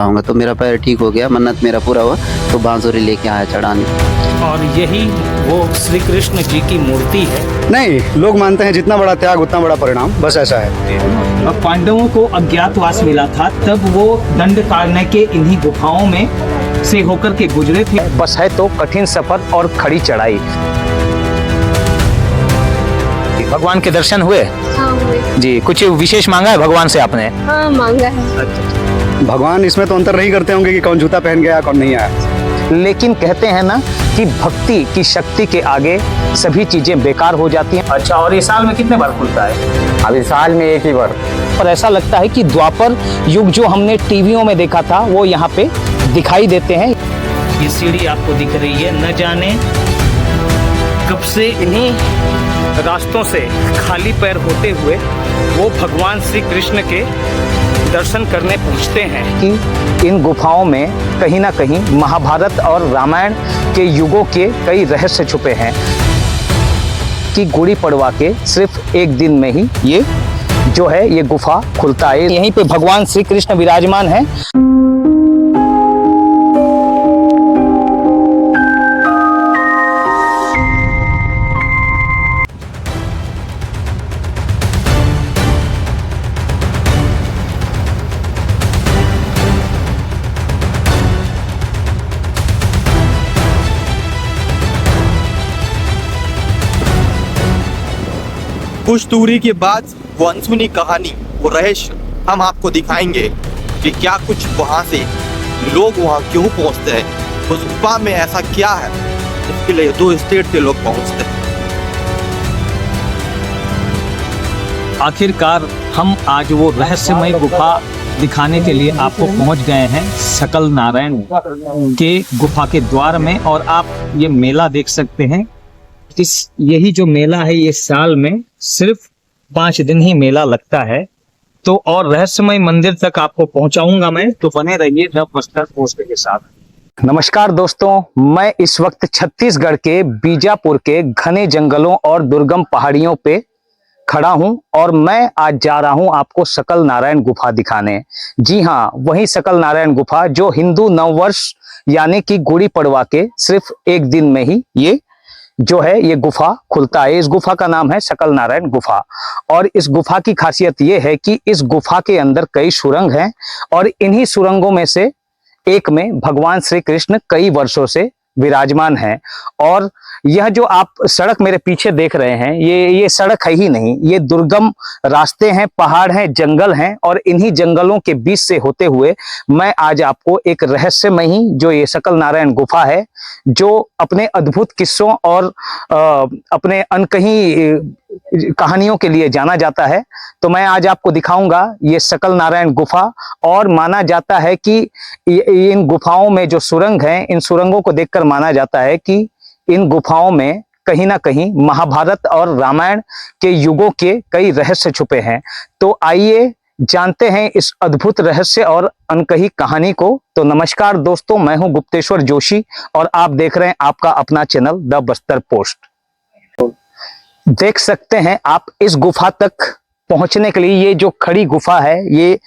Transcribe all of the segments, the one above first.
आऊँगा तो मेरा पैर ठीक हो गया, मन्नत मेरा पूरा हुआ तो बांसुरी लेके आया चढ़ाने। और यही वो श्री कृष्ण जी की मूर्ति है। नहीं, लोग मानते हैं जितना बड़ा त्याग उतना बड़ा परिणाम, बस ऐसा है। अब पांडवों को अज्ञातवास मिला था, तब वो दंड कारण्य के इन्हीं गुफाओं में से होकर के गुजरे थे। बस है तो कठिन सफर और खड़ी चढ़ाई। भगवान के दर्शन हुए? हाँ हुए। जी, कुछ विशेष मांगा है भगवान से आपने? हाँ मांगा है। भगवान इसमें तो अंतर नहीं करते होंगे कि कौन जूता पहन गया कौन नहीं आया। लेकिन कहते हैं ना कि भक्ति की शक्ति के आगे सभी चीजें बेकार हो जाती हैं। अच्छा, और ये साल में कितने बार खुलता है? अभी साल में एक ही बार। पर ऐसा लगता है कि द्वापर युग जो हमने टीवियों में देखा था वो यहाँ पे दिखाई देते हैं। ये सीढ़ी आपको दिख रही है, न जाने कब से इन्हीं रास्तों से खाली पैर होते हुए वो भगवान श्री कृष्ण के दर्शन करने पहुंचते हैं। कि इन गुफाओं में कहीं ना कहीं महाभारत और रामायण के युगों के कई रहस्य छुपे हैं। कि गुड़ी पड़वा के सिर्फ एक दिन में ही ये जो है ये गुफा खुलता है। यहीं पे भगवान श्री कृष्ण विराजमान है। कुछ दूरी के बाद वो अनसुनी कहानी, वो रहस्य हम आपको दिखाएंगे कि क्या कुछ वहाँ से लोग वहाँ क्यों पहुँचते हैं, उस गुफा में ऐसा क्या है जिसके लिए 2 स्टेट के लोग पहुँचते हैं। आखिरकार हम आज वो रहस्यमय गुफा दिखाने के लिए आपको पहुंच गए हैं सकल नारायण के गुफा के द्वार में। और आप ये मेला देख सकते हैं। यही जो मेला है ये साल में सिर्फ 5 दिन ही मेला लगता है। तो और रहस्यमय मंदिर तक आपको पहुंचाऊंगा मैं, तो बने रहिए द बस्तर पोस्ट के साथ। नमस्कार दोस्तों, मैं इस वक्त छत्तीसगढ़ के बीजापुर के घने जंगलों और दुर्गम पहाड़ियों पे खड़ा हूं और मैं आज जा रहा हूं आपको सकल नारायण गुफा दिखाने। जी हां, वही सकल नारायण गुफा जो हिंदू नववर्ष यानी कि गुड़ी पड़वा के सिर्फ एक दिन में ही ये जो है ये गुफा खुलता है। इस गुफा का नाम है सकल नारायण गुफा। और इस गुफा की खासियत ये है कि इस गुफा के अंदर कई सुरंग हैं और इन्हीं सुरंगों में से एक में भगवान श्री कृष्ण कई वर्षों से विराजमान हैं। और यह जो आप सड़क मेरे पीछे देख रहे हैं ये सड़क है ही नहीं, ये दुर्गम रास्ते हैं, पहाड़ हैं, जंगल हैं। और इन्हीं जंगलों के बीच से होते हुए मैं आज आपको एक रहस्यमयी जो ये सकल नारायण गुफा है, जो अपने अद्भुत किस्सों और अपने अनकही कहानियों के लिए जाना जाता है, तो मैं आज आपको दिखाऊंगा ये सकल नारायण गुफा। और माना जाता है कि इन गुफाओं में जो सुरंग हैं, इन सुरंगों को देखकर माना जाता है कि इन गुफाओं में कहीं ना कहीं महाभारत और रामायण के युगों के कई रहस्य छुपे हैं। तो आइए जानते हैं इस अद्भुत रहस्य और अनकही कहानी को। तो नमस्कार दोस्तों, मैं हूं गुप्तेश्वर जोशी और आप देख रहे हैं आपका अपना चैनल द बस्तर पोस्ट। देख सकते हैं आप इस गुफा तक पहुंचने के लिए ये जो खड़ी गुफा है, ये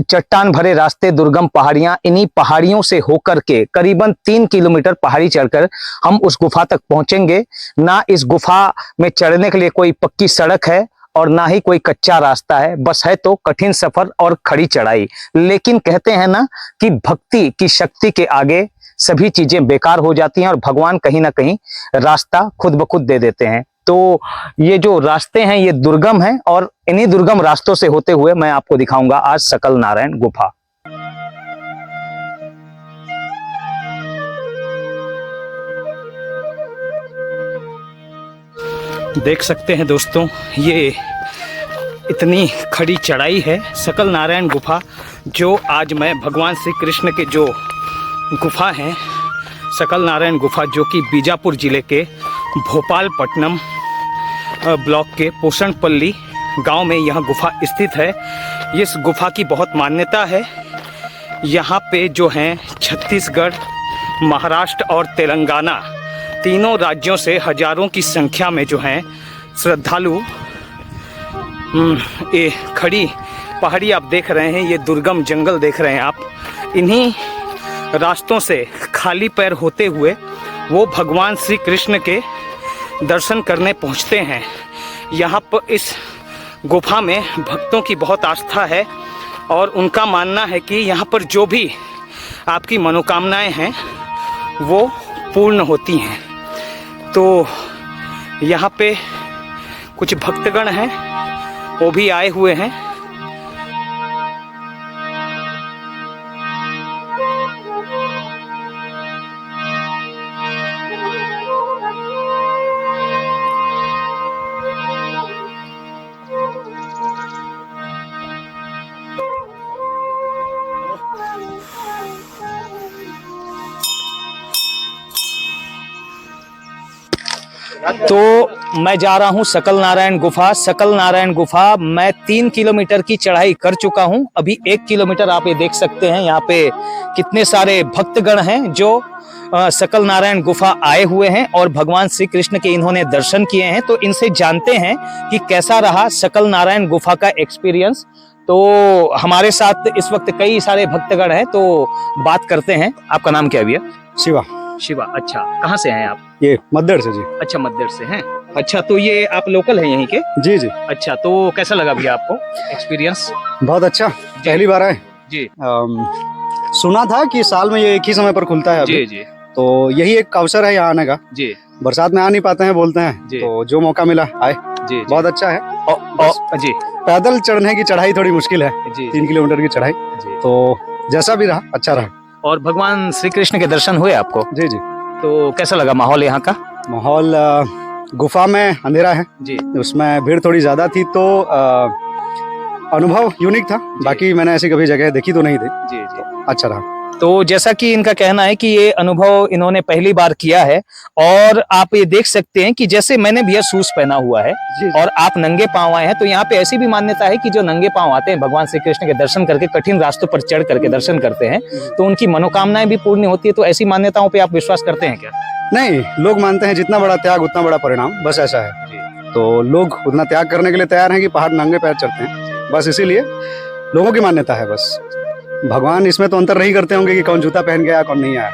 चट्टान भरे रास्ते, दुर्गम पहाड़ियां, इन्हीं पहाड़ियों से होकर के करीबन 3 किलोमीटर पहाड़ी चढ़कर हम उस गुफा तक पहुंचेंगे। ना इस गुफा में चढ़ने के लिए कोई पक्की सड़क है और ना ही कोई कच्चा रास्ता है, बस है तो कठिन सफर और खड़ी चढ़ाई। लेकिन कहते हैं ना कि भक्ति की शक्ति के आगे सभी चीजें बेकार हो जाती हैं और भगवान कहीं ना कहीं रास्ता खुद ब खुद दे देते हैं। तो ये जो रास्ते हैं ये दुर्गम हैं और इन्हीं दुर्गम रास्तों से होते हुए मैं आपको दिखाऊंगा आज सकल नारायण गुफा। देख सकते हैं दोस्तों, ये इतनी खड़ी चढ़ाई है सकल नारायण गुफा, जो आज मैं भगवान श्री कृष्ण के जो गुफा है सकल नारायण गुफा, जो कि बीजापुर जिले के भोपालपट्टनम ब्लॉक के पोषणपल्ली गांव में यह गुफा स्थित है। इस गुफा की बहुत मान्यता है। यहाँ पे जो हैं छत्तीसगढ़, महाराष्ट्र और तेलंगाना तीनों राज्यों से हजारों की संख्या में जो हैं श्रद्धालु ये खड़ी पहाड़ी आप देख रहे हैं, ये दुर्गम जंगल देख रहे हैं आप, इन्हीं रास्तों से खाली पैर होते हुए वो भगवान श्री कृष्ण के दर्शन करने पहुंचते हैं। यहाँ पर इस गुफा में भक्तों की बहुत आस्था है और उनका मानना है कि यहाँ पर जो भी आपकी मनोकामनाएं हैं वो पूर्ण होती हैं। तो यहाँ पे कुछ भक्तगण हैं, वो भी आए हुए हैं। तो मैं जा रहा हूं सकल नारायण गुफा। सकल नारायण गुफा मैं 3 किलोमीटर की चढ़ाई कर चुका हूं। अभी 1 किलोमीटर आप ये देख सकते हैं, यहाँ पे कितने सारे भक्तगण हैं जो सकल नारायण गुफा आए हुए हैं और भगवान श्री कृष्ण के इन्होंने दर्शन किए हैं। तो इनसे जानते हैं कि कैसा रहा सकल नारायण गुफा का एक्सपीरियंस। तो हमारे साथ इस वक्त कई सारे भक्तगण हैं, तो बात करते हैं। आपका नाम क्या है भैया? शिवा। शिवा, अच्छा। कहाँ से हैं आप? ये मद्दर से जी। अच्छा, मद्दर से हैं। अच्छा, तो ये आप लोकल हैं यहीं के? जी जी। अच्छा, तो कैसा लगा भैया आपको एक्सपीरियंस? बहुत अच्छा, पहली बार आए जी। सुना था कि साल में ये एक ही समय पर खुलता है अभी। जी जी तो यही एक अवसर है यहाँ आने का। जी। बरसात में आ नहीं पाते हैं, बोलते हैं, जी। तो जो मौका मिला आए। जी, जी। बहुत अच्छा है। जी पैदल चढ़ने की चढ़ाई थोड़ी मुश्किल है, जी 3 किलोमीटर की चढ़ाई। जी। तो जैसा भी रहा अच्छा रहा। और भगवान श्री कृष्ण के दर्शन हुए आपको? जी जी। तो कैसा लगा माहौल यहाँ का? माहौल गुफा में अंधेरा है जी। उसमें भीड़ थोड़ी ज्यादा थी, तो अनुभव यूनिक था। बाकी मैंने ऐसी कभी जगह देखी तो नहीं थी। जी जी। अच्छा रहा। तो जैसा कि इनका कहना है कि ये अनुभव इन्होंने पहली बार किया है और आप ये देख सकते हैं कि जैसे मैंने भी शूज पहना हुआ है और आप नंगे पांव आए हैं, तो यहाँ पे ऐसी भी मान्यता है कि जो नंगे पांव आते हैं भगवान श्री कृष्ण के दर्शन करके, कठिन रास्तों पर चढ़ करके दर्शन करते हैं, तो उनकी मनोकामनाएं भी पूर्ण होती है। तो ऐसी मान्यताओं पे आप विश्वास करते हैं क्या? नहीं, लोग मानते हैं जितना बड़ा त्याग उतना बड़ा परिणाम, बस ऐसा है। तो लोग उतना त्याग करने के लिए तैयार हैं कि पहाड़ नंगे पैर चढ़ते हैं, बस इसीलिए लोगों की मान्यता है। बस भगवान इसमें तो अंतर नहीं करते होंगे कि कौन जूता पहन गया कौन नहीं आया।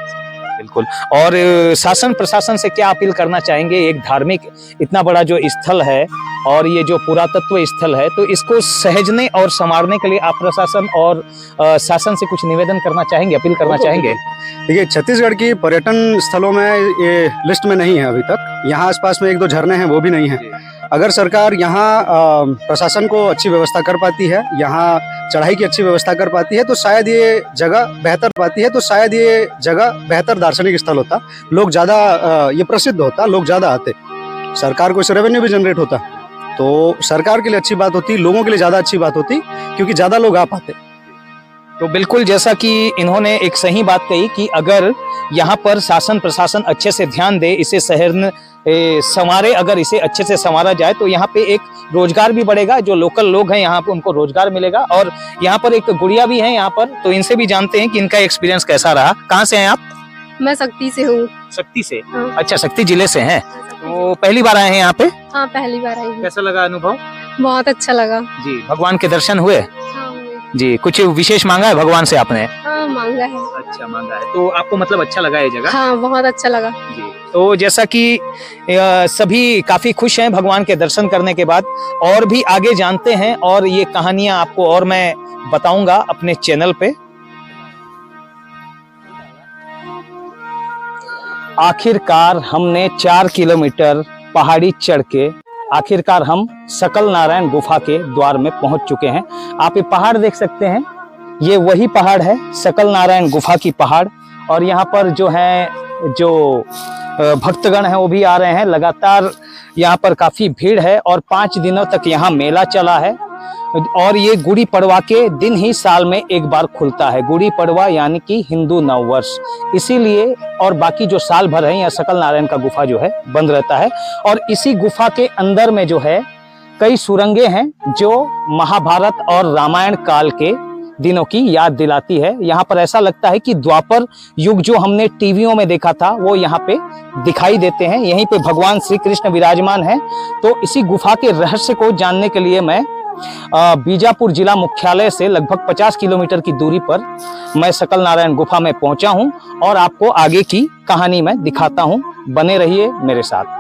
बिल्कुल। और शासन प्रशासन से क्या अपील करना चाहेंगे? एक धार्मिक इतना बड़ा जो स्थल है और ये जो पुरातत्व स्थल है, तो इसको सहेजने और संवारने के लिए आप प्रशासन और शासन से कुछ निवेदन करना चाहेंगे, अपील करना चाहेंगे? देखिए, छत्तीसगढ़ की पर्यटन स्थलों में ये लिस्ट में नहीं है अभी तक। यहाँ आसपास में 1-2 झरने हैं, वो भी नहीं है। अगर सरकार यहाँ प्रशासन को अच्छी व्यवस्था कर पाती है, यहाँ चढ़ाई की अच्छी व्यवस्था कर पाती है, तो शायद ये जगह बेहतर दार्शनिक स्थल होता। लोग ज्यादा ये प्रसिद्ध होता, लोग ज्यादा आते, सरकार को इससे रेवेन्यू भी जनरेट होता। तो सरकार के लिए अच्छी बात होती, लोगों के लिए ज्यादा अच्छी बात होती, क्योंकि ज्यादा लोग आ पाते। तो बिल्कुल जैसा कि इन्होंने एक सही बात कही कि अगर यहाँ पर शासन प्रशासन अच्छे से ध्यान दे, इसे शहर संवारे, अगर इसे अच्छे से संवारा जाए तो यहाँ पे एक रोजगार भी बढ़ेगा। जो लोकल लोग हैं यहाँ पे उनको रोजगार मिलेगा। और यहाँ पर एक गुड़िया भी है यहाँ पर, तो इनसे भी जानते हैं कि इनका एक्सपीरियंस कैसा रहा। कहाँ से हैं आप? मैं शक्ति से हूँ। शक्ति से? हाँ। अच्छा, शक्ति जिले से हैं। तो पहली बार आए हैं यहाँ पे? हाँ, पहली बार आई हूँ। कैसा लगा अनुभव? बहुत अच्छा लगा जी। भगवान के दर्शन हुए? हाँ, हुए। जी। कुछ विशेष मांगा है भगवान से आपने? हाँ, मांगा है। अच्छा, मांगा है। तो आपको मतलब अच्छा लगा ये जगह? हाँ, बहुत अच्छा लगा जी। तो जैसा कि सभी काफी खुश हैं भगवान के दर्शन करने के बाद, और भी आगे जानते हैं और ये कहानियां आपको और मैं बताऊंगा अपने चैनल पे। आखिरकार हमने 4 किलोमीटर पहाड़ी चढ़ के आखिरकार हम सकल नारायण गुफा के द्वार में पहुंच चुके हैं। आप ये पहाड़ देख सकते हैं, ये वही पहाड़ है सकल नारायण गुफा की पहाड़। और यहाँ पर जो भक्तगण हैं वो भी आ रहे हैं लगातार। यहाँ पर काफी भीड़ है और 5 दिनों तक यहाँ मेला चला है। और ये गुड़ी पड़वा के दिन ही साल में एक बार खुलता है। गुड़ी पड़वा यानी कि हिंदू नववर्ष, इसीलिए और बाकी जो साल भर है यहाँ सकल नारायण का गुफा जो है बंद रहता है। और इसी गुफा के अंदर में जो है कई सुरंगें हैं जो महाभारत और रामायण काल के दिनों की याद दिलाती है। यहाँ पर ऐसा लगता है कि द्वापर युग जो हमने टीवियों में देखा था वो यहाँ पे दिखाई देते हैं। यहीं पे भगवान श्री कृष्ण विराजमान हैं। तो इसी गुफा के रहस्य को जानने के लिए मैं बीजापुर जिला मुख्यालय से लगभग 50 किलोमीटर की दूरी पर मैं सकल नारायण गुफा में पहुंचा हूं और आपको आगे की कहानी मैं दिखाता हूं। बने रहिए मेरे साथ।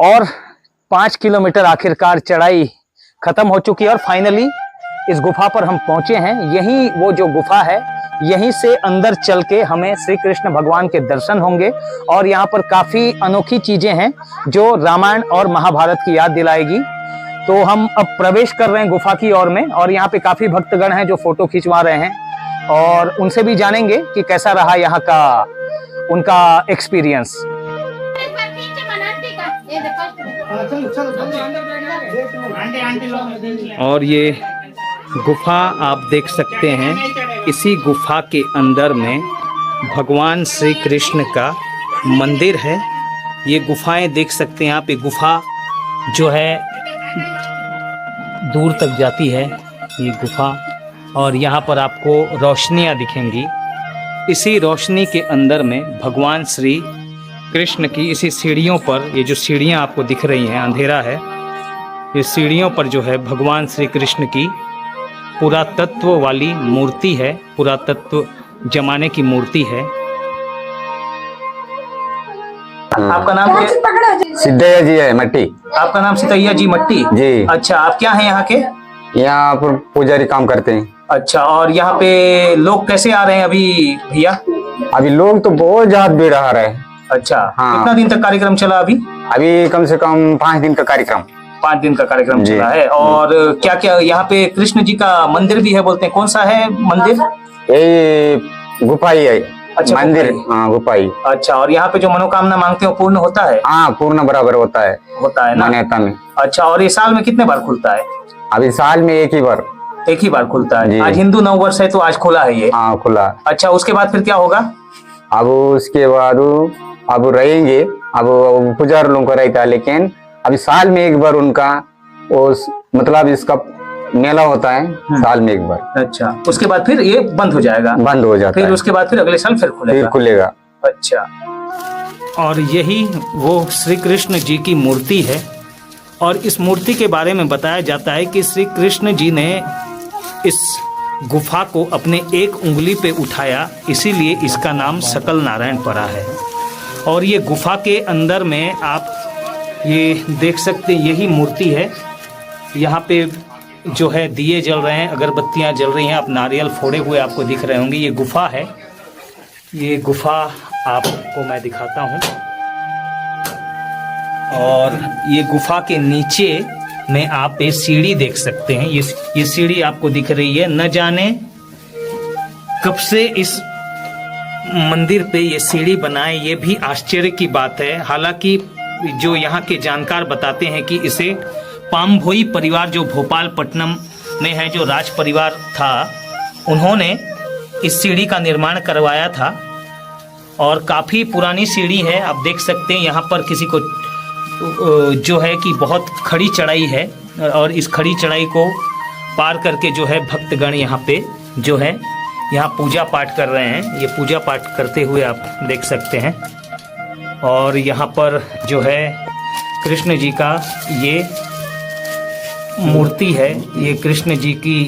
और 5 किलोमीटर आखिरकार चढ़ाई खत्म हो चुकी है और फाइनली इस गुफा पर हम पहुंचे हैं। यही वो जो गुफा है, यहीं से अंदर चल के हमें श्री कृष्ण भगवान के दर्शन होंगे और यहाँ पर काफी अनोखी चीजें हैं जो रामायण और महाभारत की याद दिलाएगी। तो हम अब प्रवेश कर रहे हैं गुफा की ओर में और यहाँ पे काफी भक्तगण हैं जो फोटो खिंचवा रहे हैं और उनसे भी जानेंगे कि कैसा रहा यहाँ का उनका एक्सपीरियंस। और ये गुफा आप देख सकते हैं, इसी गुफा के अंदर में भगवान श्री कृष्ण का मंदिर है। ये गुफाएं देख सकते हैं आप, ये गुफा जो है दूर तक जाती है ये गुफा और यहाँ पर आपको रोशनियाँ दिखेंगी। इसी रोशनी के अंदर में भगवान श्री कृष्ण की इसी सीढ़ियों पर, ये जो सीढ़ियाँ आपको दिख रही हैं, अंधेरा है, ये सीढ़ियों पर जो है भगवान श्री कृष्ण की पुरातत्व वाली मूर्ति है, पुरातत्व जमाने की मूर्ति है। आपका नाम क्या है? सिद्धैया जी है मट्टी। आपका नाम सिद्धैया जी मट्टी जी। अच्छा, आप क्या हैं यहाँ के? यहाँ पर पुजारी काम करते हैं। अच्छा, और यहाँ पे लोग कैसे आ रहे हैं अभी भैया? अभी लोग तो बहुत ज्यादा भीड़ आ रहे हैं। अच्छा, हाँ। कितना दिन तक कार्यक्रम चला अभी? अभी कम से कम 5 दिन का कार्यक्रम। 5 दिन का कार्यक्रम जी। चला है। और क्या क्या यहाँ पे कृष्ण जी का मंदिर भी है बोलते हैं, कौन सा है मंदिर? ये गुफा ही है। अच्छा, मंदिर, हाँ गुफा ही। अच्छा, और यहाँ पे जो मनोकामना मांगते हो पूर्ण होता है? हाँ, पूर्ण बराबर होता है ना? मान्यता में। अच्छा, और ये साल में कितने बार खुलता है? अभी साल में एक ही बार खुलता है। जी। आज हिंदू नव वर्ष है तो आज खुला है ये। हाँ खुला। अच्छा, उसके बाद फिर क्या होगा? अब उसके बाद अब रहेंगे, अब पुजारी लोगों का रहता है, लेकिन अभी साल में एक बार उनका मतलब इसका मेला होता है साल में एक बार। अच्छा, उसके बाद फिर ये बंद हो जाएगा? बंद हो जाता फिर है। उसके बाद फिर अगले साल फिर खुलेगा? अच्छा, और यही वो श्री कृष्ण जी की मूर्ति है और इस मूर्ति के बारे में बताया जाता है कि श्री कृष्ण जी ने इस गुफा को अपने एक उंगली पे उठाया, इसीलिए इसका नाम सकल नारायण पड़ा है। और ये गुफा के अंदर में आप ये देख सकते हैं, यही मूर्ति है। यहाँ पे जो है दिए जल रहे हैं, अगरबत्तियाँ जल रही हैं, आप नारियल फोड़े हुए आपको दिख रहे होंगे। ये गुफा है, ये गुफा आपको मैं दिखाता हूँ। और ये गुफा के नीचे में आप ये सीढ़ी देख सकते हैं, ये सीढ़ी आपको दिख रही है। न जाने कब से इस मंदिर पे ये सीढ़ी बनाए, ये भी आश्चर्य की बात है। हालांकि जो यहाँ के जानकार बताते हैं कि इसे पामभोई परिवार जो भोपालपट्टनम में है, जो राज परिवार था, उन्होंने इस सीढ़ी का निर्माण करवाया था और काफ़ी पुरानी सीढ़ी है। आप देख सकते हैं यहाँ पर किसी को जो है कि बहुत खड़ी चढ़ाई है और इस खड़ी चढ़ाई को पार करके जो है भक्तगण यहाँ पे जो है यहाँ पूजा पाठ कर रहे हैं। ये पूजा पाठ करते हुए आप देख सकते हैं। और यहाँ पर जो है कृष्ण जी का ये मूर्ति है, ये कृष्ण जी की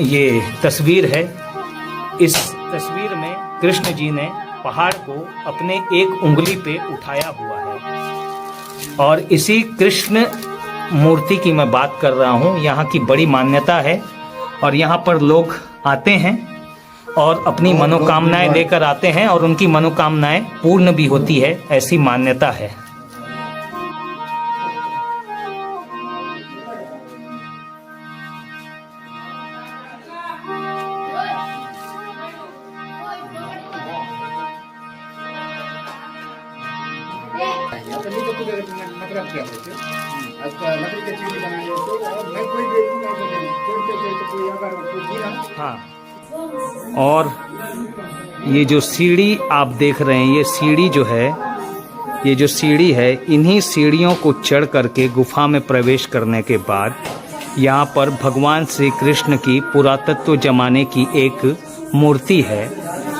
ये तस्वीर है। इस तस्वीर में कृष्ण जी ने पहाड़ को अपने एक उंगली पे उठाया हुआ है और इसी कृष्ण मूर्ति की मैं बात कर रहा हूँ। यहाँ की बड़ी मान्यता है और यहाँ पर लोग आते हैं और अपनी मनोकामनाएं लेकर आते हैं और उनकी मनोकामनाएं पूर्ण भी होती है, ऐसी मान्यता है। हाँ, और ये जो सीढ़ी आप देख रहे हैं, ये सीढ़ी जो है, ये जो सीढ़ी है, इन्हीं सीढ़ियों को चढ़ करके गुफा में प्रवेश करने के बाद यहाँ पर भगवान श्री कृष्ण की पुरातत्व जमाने की एक मूर्ति है।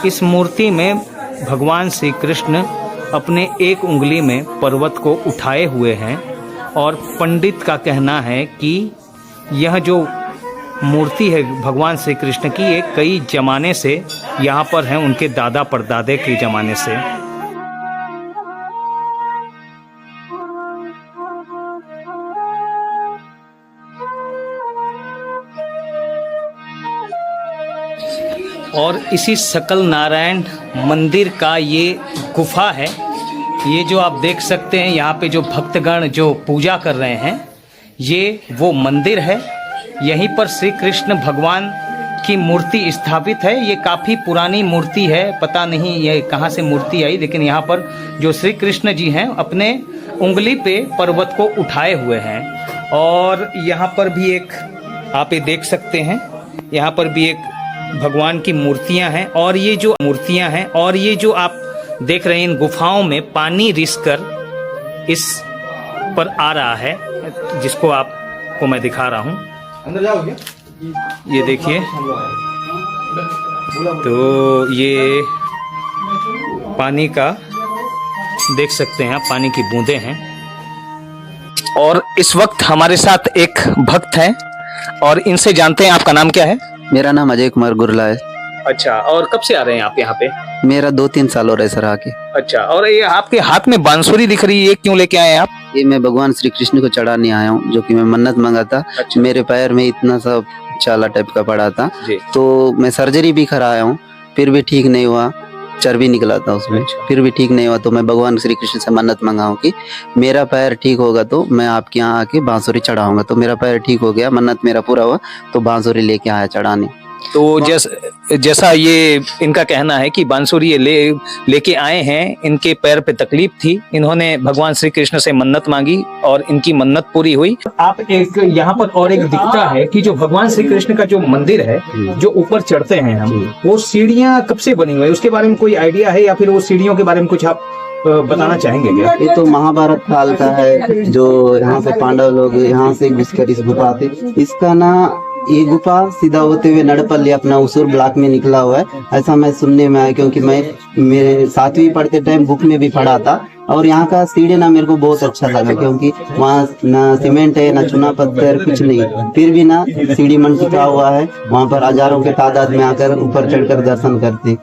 इस मूर्ति में भगवान श्री कृष्ण अपने एक उंगली में पर्वत को उठाए हुए हैं और पंडित का कहना है कि यह जो मूर्ति है भगवान श्री कृष्ण की, ये कई जमाने से यहाँ पर है, उनके दादा परदादे के जमाने से। और इसी सकल नारायण मंदिर का ये गुफा है। ये जो आप देख सकते हैं यहाँ पे जो भक्तगण जो पूजा कर रहे हैं, ये वो मंदिर है। यहीं पर श्री कृष्ण भगवान की मूर्ति स्थापित है। ये काफ़ी पुरानी मूर्ति है, पता नहीं ये कहाँ से मूर्ति आई, लेकिन यहाँ पर जो श्री कृष्ण जी हैं अपने उंगली पे पर्वत को उठाए हुए हैं। और यहाँ पर भी एक आप ये देख सकते हैं, यहाँ पर भी एक भगवान की मूर्तियां हैं। और ये जो मूर्तियां हैं और ये जो आप देख रहे हैं, इन गुफाओं में पानी रिसकर इस पर आ रहा है, जिसको आपको मैं दिखा रहा हूं। अंदर जाओगे? ये देखिए, तो ये पानी का देख सकते हैं आप, पानी की बूंदें हैं। और इस वक्त हमारे साथ एक भक्त हैं और इनसे जानते हैं आपका नाम क्या है। मेरा नाम अजय कुमार गुरला है। अच्छा, और कब से आ रहे हैं आप यहाँ पे? मेरा 2-3 साल हो रहा है सर आके। अच्छा, और ये आपके हाथ में बांसुरी दिख रही है, ये क्यों लेके आए हैं आप? ये मैं भगवान श्री कृष्ण को चढ़ाने आया हूँ, जो कि मैं मन्नत मांगा था। अच्छा। मेरे पैर में इतना सा चाला टाइप का पड़ा था, जी। तो मैं सर्जरी भी कराया हूँ, फिर भी ठीक नहीं हुआ, चर्बी निकला था उसमें। अच्छा। फिर भी ठीक नहीं हुआ, तो मैं भगवान श्री कृष्ण से मन्नत मांगा हूँ कि मेरा पैर ठीक होगा तो मैं आपके यहाँ आके बांसुरी चढ़ाऊंगा। तो मेरा पैर ठीक हो गया, मन्नत मेरा पूरा हुआ, तो बांसुरी लेके आया चढ़ाने। तो जैसा ये इनका कहना है कि बांसुरी ये लेके आए हैं, इनके पैर पे तकलीफ थी, इन्होंने भगवान श्री कृष्ण से मन्नत मांगी और इनकी मन्नत पूरी हुई। आप एक यहाँ पर और एक दिखता है कि जो भगवान श्री कृष्ण का जो मंदिर है, जो ऊपर चढ़ते हैं हम, वो सीढ़ियाँ कब से बनी हुई है, उसके बारे में कोई आइडिया है या फिर वो सीढ़ियों के बारे में कुछ आप बताना चाहेंगे क्या? ये तो महाभारत काल का है, जो यहाँ से पांडव लोग यहाँ से घुसकर इस गुफा थे। इसका ना ये गुफा सीधा होते हुए नड़पल्ली अपना उसूर ब्लॉक में निकला हुआ है, ऐसा मैं सुनने में आया, क्योंकि मैं मेरे 7वीं पढ़ते टाइम बुक में भी पढ़ा था। और यहाँ का सीढ़ी ना मेरे को बहुत अच्छा लगा, क्योंकि वहाँ ना सीमेंट है ना चुना पत्थर, कुछ नहीं, फिर भी ना सीढ़ी मन टिका हुआ है। वहाँ पर हजारों के तादाद में आकर ऊपर चढ़कर दर्शन करते।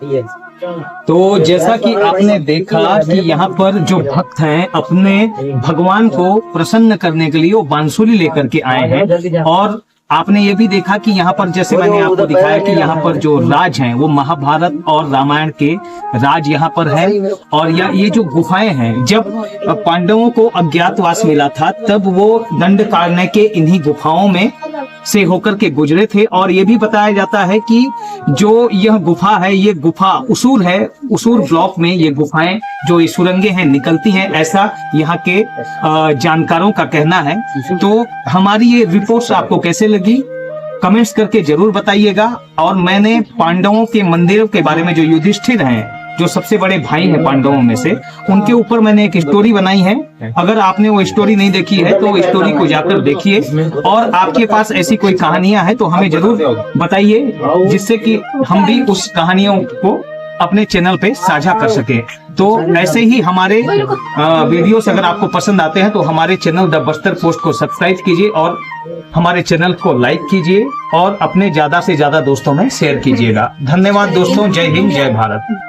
तो जैसा कि आपने देखा कि यहाँ पर जो भक्त हैं अपने भगवान को प्रसन्न करने के लिए वो बांसुरी लेकर के आए हैं। और आपने ये भी देखा कि यहाँ पर जैसे मैंने आपको दिखाया कि यहाँ पर जो राज हैं वो महाभारत और रामायण के राज यहाँ पर है। और ये जो गुफाएं हैं, जब पांडवों को अज्ञातवास मिला था तब वो दंड काटने के इन्हीं गुफाओं में से होकर के गुजरे थे। और ये भी बताया जाता है कि जो यह गुफा है, ये गुफा उसूर है, उसूर ब्लॉक में ये गुफाएं जो सुरंगें हैं निकलती हैं, ऐसा यहाँ के जानकारों का कहना है। तो हमारी ये रिपोर्ट्स आपको कैसे लगी कमेंट्स करके जरूर बताइएगा। और मैंने पांडवों के मंदिरों के बारे में, जो युधिष्ठिर हैं, जो सबसे बड़े भाई हैं पांडवों में से, उनके ऊपर मैंने एक स्टोरी बनाई है। अगर आपने वो स्टोरी नहीं देखी है तो स्टोरी को जाकर देखिए। और आपके पास ऐसी कोई कहानियां हैं तो हमें जरूर बताइए, जिससे कि हम भी उस कहानियों को अपने चैनल पे साझा कर सके। तो ऐसे ही हमारे वीडियोस अगर आपको पसंद आते हैं तो हमारे चैनल द बस्तर पोस्ट को सब्सक्राइब कीजिए और हमारे चैनल को लाइक कीजिए और अपने ज्यादा से ज्यादा दोस्तों में शेयर कीजिएगा। धन्यवाद दोस्तों, जय हिंद, जय भारत।